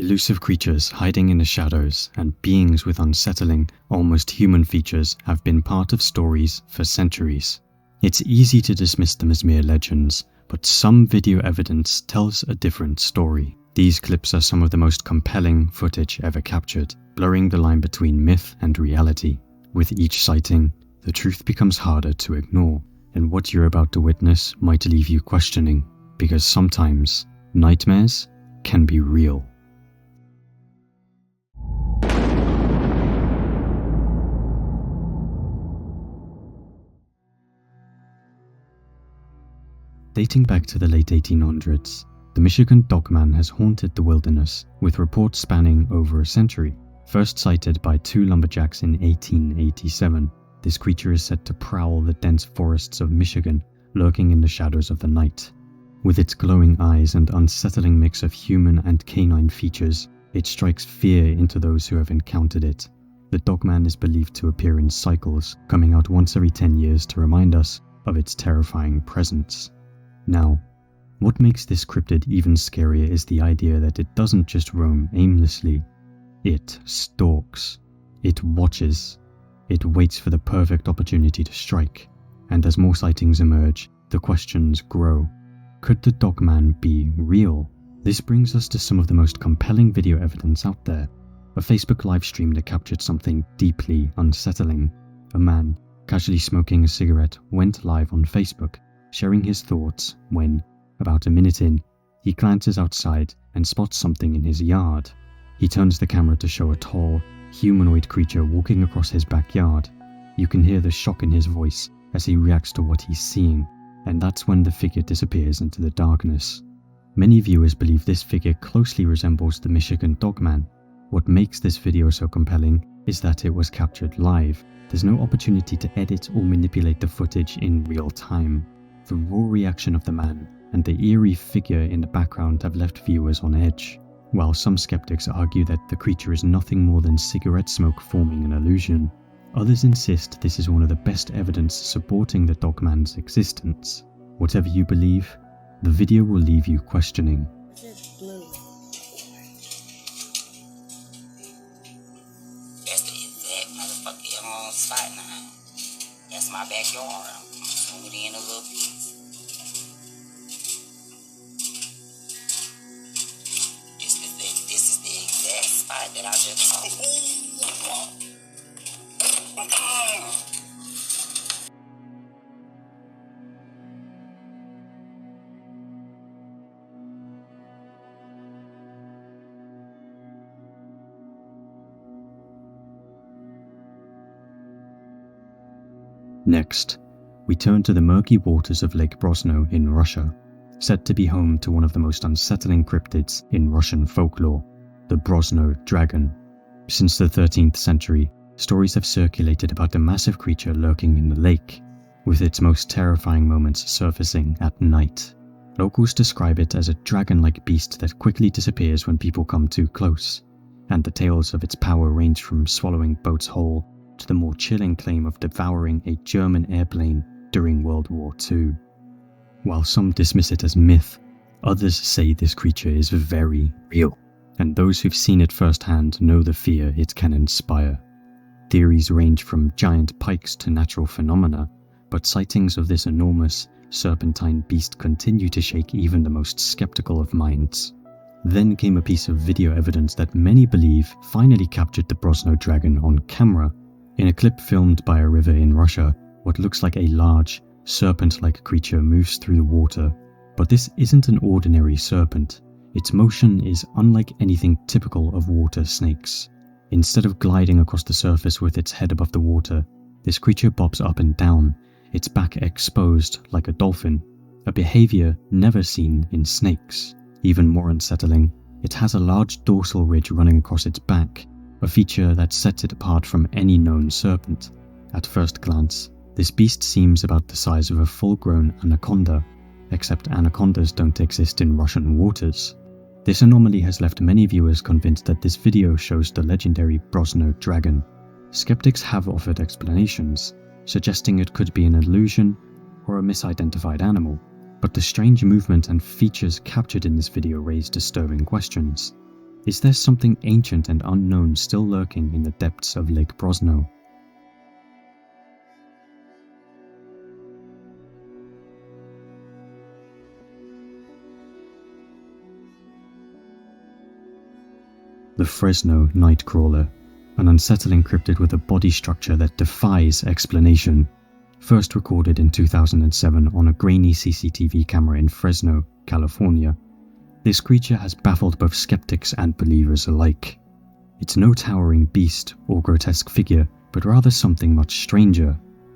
Elusive creatures hiding in the shadows and beings with unsettling, almost human features have been part of stories for centuries. It's easy to dismiss them as mere legends, but some video evidence tells a different story. These clips are some of the most compelling footage ever captured, blurring the line between myth and reality. With each sighting, the truth becomes harder to ignore, and what you're about to witness might leave you questioning, because sometimes nightmares can be real. Dating back to the late 1800s, the Michigan Dogman has haunted the wilderness, with reports spanning over a century. First sighted by two lumberjacks in 1887, this creature is said to prowl the dense forests of Michigan, lurking in the shadows of the night. With its glowing eyes and unsettling mix of human and canine features, it strikes fear into those who have encountered it. The Dogman is believed to appear in cycles, coming out once every 10 years to remind us of its terrifying presence. Now, what makes this cryptid even scarier is the idea that it doesn't just roam aimlessly. It stalks. It watches. It waits for the perfect opportunity to strike. And as more sightings emerge, the questions grow. Could the Dogman be real? This brings us to some of the most compelling video evidence out there. A Facebook live stream that captured something deeply unsettling. A man, casually smoking a cigarette, went live on Facebook, sharing his thoughts when, about a minute in, he glances outside and spots something in his yard. He turns the camera to show a tall, humanoid creature walking across his backyard. You can hear the shock in his voice as he reacts to what he's seeing, and that's when the figure disappears into the darkness. Many viewers believe this figure closely resembles the Michigan Dogman. What makes this video so compelling is that it was captured live. There's no opportunity to edit or manipulate the footage in real time. The raw reaction of the man and the eerie figure in the background have left viewers on edge. While some skeptics argue that the creature is nothing more than cigarette smoke forming an illusion, others insist this is one of the best evidence supporting the Dogman's existence. Whatever you believe, the video will leave you questioning. That's the exact motherfucking spot now. That's my backyard. I'm zooming in a little bit. This is the exact spot that I just saw. Next, we turn to the murky waters of Lake Brosno in Russia, said to be home to one of the most unsettling cryptids in Russian folklore, the Brosno Dragon. Since the 13th century, stories have circulated about the massive creature lurking in the lake, with its most terrifying moments surfacing at night. Locals describe it as a dragon-like beast that quickly disappears when people come too close, and the tales of its power range from swallowing boats whole to the more chilling claim of devouring a German airplane during World War II. While some dismiss it as myth, others say this creature is very real, and those who've seen it firsthand know the fear it can inspire. Theories range from giant pikes to natural phenomena, but sightings of this enormous, serpentine beast continue to shake even the most skeptical of minds. Then came a piece of video evidence that many believe finally captured the Brosno Dragon on camera. In a clip filmed by a river in Russia, what looks like a large, serpent-like creature moves through the water. But this isn't an ordinary serpent. Its motion is unlike anything typical of water snakes. Instead of gliding across the surface with its head above the water, this creature bobs up and down, its back exposed like a dolphin, a behavior never seen in snakes. Even more unsettling, it has a large dorsal ridge running across its back, a feature that sets it apart from any known serpent. At first glance, this beast seems about the size of a full-grown anaconda, except anacondas don't exist in Russian waters. This anomaly has left many viewers convinced that this video shows the legendary Brosno Dragon. Skeptics have offered explanations, suggesting it could be an illusion or a misidentified animal, but the strange movement and features captured in this video raise disturbing questions. Is there something ancient and unknown still lurking in the depths of Lake Brosno? The Fresno Nightcrawler, an unsettling cryptid with a body structure that defies explanation. First recorded in 2007 on a grainy CCTV camera in Fresno, California, this creature has baffled both skeptics and believers alike. It's no towering beast or grotesque figure, but rather something much stranger.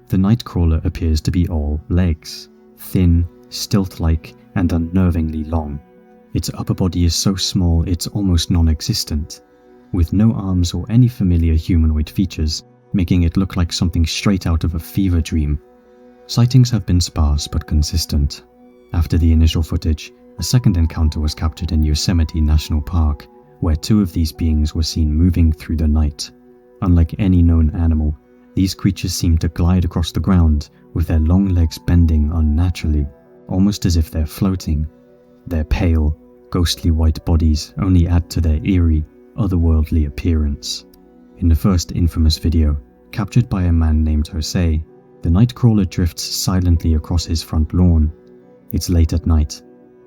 The Nightcrawler appears to be all legs, thin, stilt-like, and unnervingly long. Its upper body is so small it's almost non-existent, with no arms or any familiar humanoid features, making it look like something straight out of a fever dream. Sightings have been sparse but consistent. After the initial footage, a second encounter was captured in Yosemite National Park, where two of these beings were seen moving through the night. Unlike any known animal, these creatures seem to glide across the ground, with their long legs bending unnaturally, almost as if they're floating. Their pale, ghostly white bodies only add to their eerie, otherworldly appearance. In the first infamous video, captured by a man named Jose, the Nightcrawler drifts silently across his front lawn. It's late at night,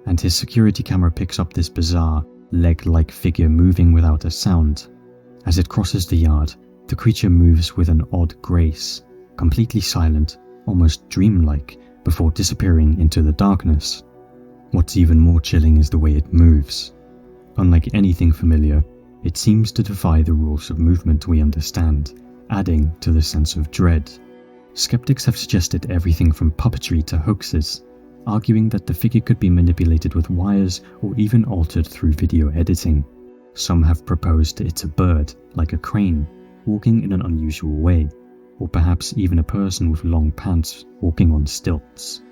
and his security camera picks up this bizarre, leg-like figure moving without a sound. As it crosses the yard, the creature moves with an odd grace, completely silent, almost dreamlike, before disappearing into the darkness. What's even more chilling is the way it moves. Unlike anything familiar, it seems to defy the rules of movement we understand, adding to the sense of dread. Skeptics have suggested everything from puppetry to hoaxes, arguing that the figure could be manipulated with wires or even altered through video editing. Some have proposed it's a bird, like a crane, walking in an unusual way, or perhaps even a person with long pants walking on stilts.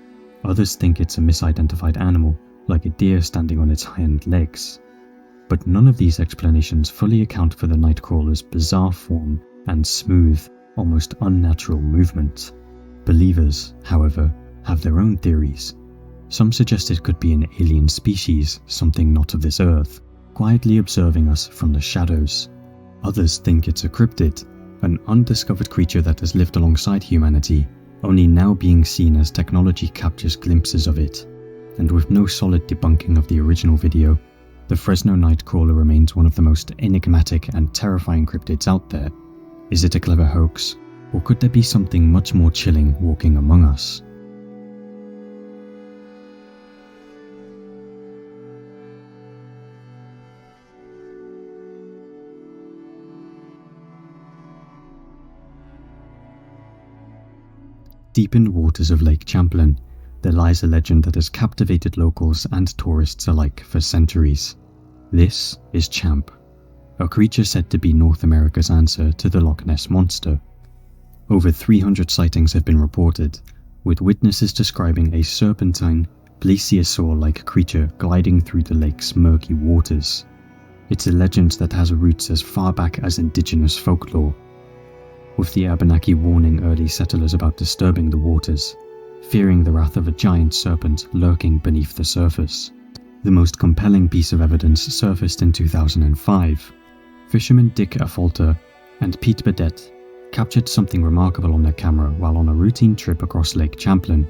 Others think it's a misidentified animal, like a deer standing on its hind legs. But none of these explanations fully account for the Nightcrawler's bizarre form and smooth, almost unnatural movement. Believers, however, have their own theories. Some suggest it could be an alien species, something not of this earth, quietly observing us from the shadows. Others think it's a cryptid, an undiscovered creature that has lived alongside humanity, only now being seen as technology captures glimpses of it. And with no solid debunking of the original video, the Fresno Nightcrawler remains one of the most enigmatic and terrifying cryptids out there. Is it a clever hoax, or could there be something much more chilling walking among us? Deep in the waters of Lake Champlain, there lies a legend that has captivated locals and tourists alike for centuries. This is Champ, a creature said to be North America's answer to the Loch Ness Monster. Over 300 sightings have been reported, with witnesses describing a serpentine, plesiosaur-like creature gliding through the lake's murky waters. It's a legend that has roots as far back as indigenous folklore, with the Abenaki warning early settlers about disturbing the waters, fearing the wrath of a giant serpent lurking beneath the surface. The most compelling piece of evidence surfaced in 2005. Fishermen Dick Affolter and Pete Bedette captured something remarkable on their camera while on a routine trip across Lake Champlain.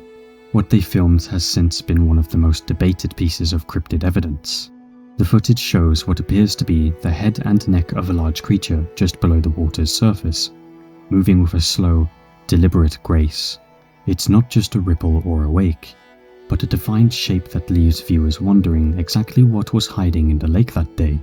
What they filmed has since been one of the most debated pieces of cryptid evidence. The footage shows what appears to be the head and neck of a large creature just below the water's surface, moving with a slow, deliberate grace. It's not just a ripple or a wake, but a defined shape that leaves viewers wondering exactly what was hiding in the lake that day.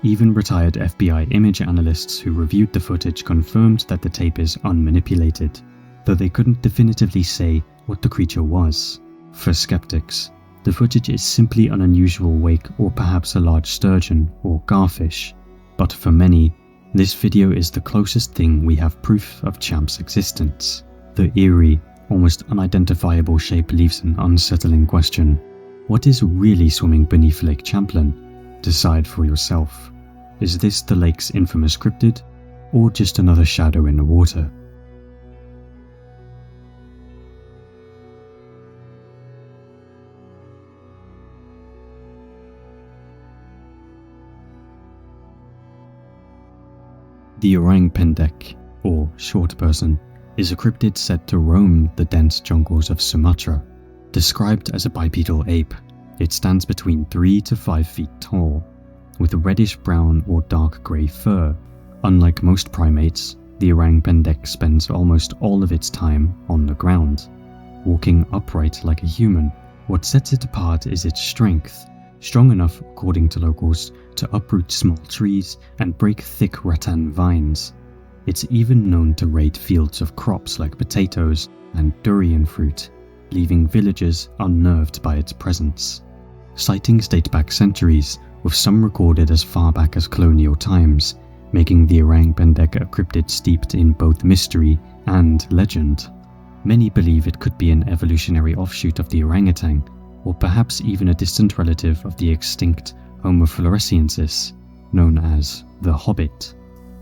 Even retired FBI image analysts who reviewed the footage confirmed that the tape is unmanipulated, though they couldn't definitively say what the creature was. For skeptics, the footage is simply an unusual wake or perhaps a large sturgeon or garfish, but for many, this video is the closest thing we have proof of Champ's existence. The eerie, almost unidentifiable shape leaves an unsettling question. What is really swimming beneath Lake Champlain? Decide for yourself. Is this the lake's infamous cryptid, or just another shadow in the water? The orang pendek, or short person, is a cryptid said to roam the dense jungles of Sumatra. Described as a bipedal ape, it stands between 3 to 5 feet tall, with a reddish-brown or dark grey fur. Unlike most primates, the orang pendek spends almost all of its time on the ground, walking upright like a human. What sets it apart is its strength, strong enough, according to locals, to uproot small trees and break thick rattan vines. It's even known to raid fields of crops like potatoes and durian fruit, leaving villagers unnerved by its presence. Sightings date back centuries, with some recorded as far back as colonial times, making the orang pendek a cryptid steeped in both mystery and legend. Many believe it could be an evolutionary offshoot of the orangutan, or perhaps even a distant relative of the extinct Homo floresiensis, known as the Hobbit.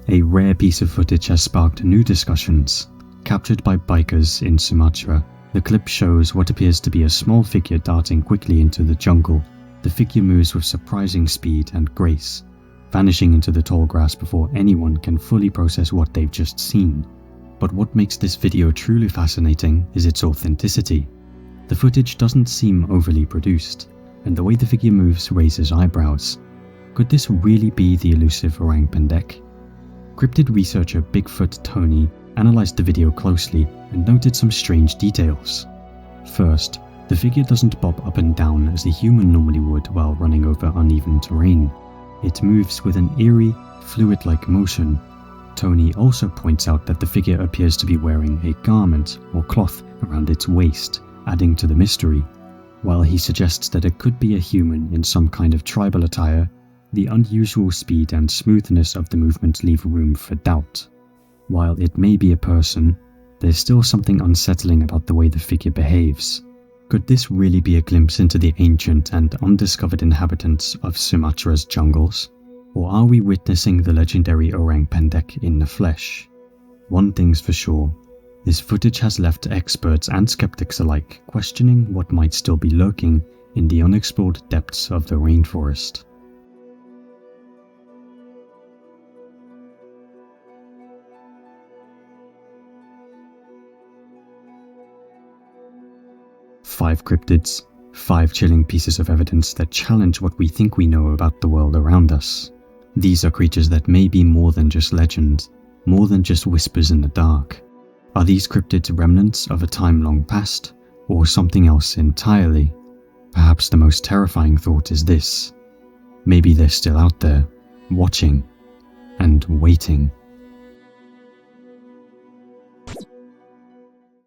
A rare piece of footage has sparked new discussions. Captured by bikers in Sumatra, the clip shows what appears to be a small figure darting quickly into the jungle. The figure moves with surprising speed and grace, vanishing into the tall grass before anyone can fully process what they've just seen. But what makes this video truly fascinating is its authenticity. The footage doesn't seem overly produced, and the way the figure moves raises eyebrows. Could this really be the elusive orang pendek? Cryptid researcher Bigfoot Tony analysed the video closely and noted some strange details. First, the figure doesn't bob up and down as a human normally would while running over uneven terrain. It moves with an eerie, fluid-like motion. Tony also points out that the figure appears to be wearing a garment or cloth around its waist, adding to the mystery. While he suggests that it could be a human in some kind of tribal attire, the unusual speed and smoothness of the movement leave room for doubt. While it may be a person, there's still something unsettling about the way the figure behaves. Could this really be a glimpse into the ancient and undiscovered inhabitants of Sumatra's jungles? Or are we witnessing the legendary orang pendek in the flesh? One thing's for sure, this footage has left experts and skeptics alike questioning what might still be lurking in the unexplored depths of the rainforest. Five cryptids, 5 chilling pieces of evidence that challenge what we think we know about the world around us. These are creatures that may be more than just legend, more than just whispers in the dark. Are these cryptids remnants of a time long past, or something else entirely? Perhaps the most terrifying thought is this: maybe they're still out there, watching and waiting.